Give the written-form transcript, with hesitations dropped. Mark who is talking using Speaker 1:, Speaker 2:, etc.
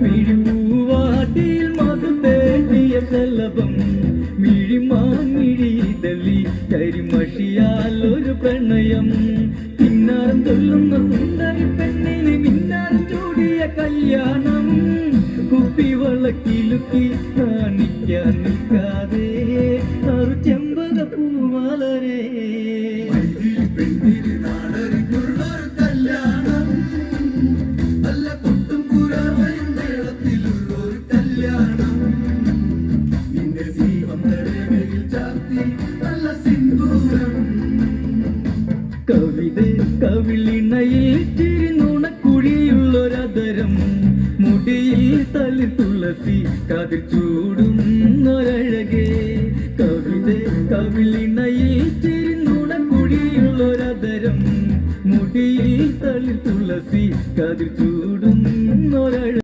Speaker 1: മിഴിമൂവാട്ടിൽ മധുതേടിയ ശലഭം മിഴിമാമിഴിതളി കരിമഷിയാൽ ഒരു പ്രണയം പിന്നാരം തൊല്ലുന്ന സുന്ദരി പെണ്ണിന് മിന്നാരം ചൂടിയ കല്യാണം കുപ്പിവളക്കിലുക്കി കാണിക്കാൻ നിൽക്കാതെ ഒരു ചെമ്പക പൂവാലരേ കവിത കവിളിണയിൽ ചിരിനുണക്കുഴിയുള്ളൊരതരം മുടിയിൽ തളി തുളസി കതിർ ചൂടുന്നൊരഴകേ കവിത കവിളിണയിൽ ചിരിനുണക്കുഴിയുള്ളൊരതരം മുടിയിൽ തളി തുളസി കതിർ ചൂടുന്നൊരഴ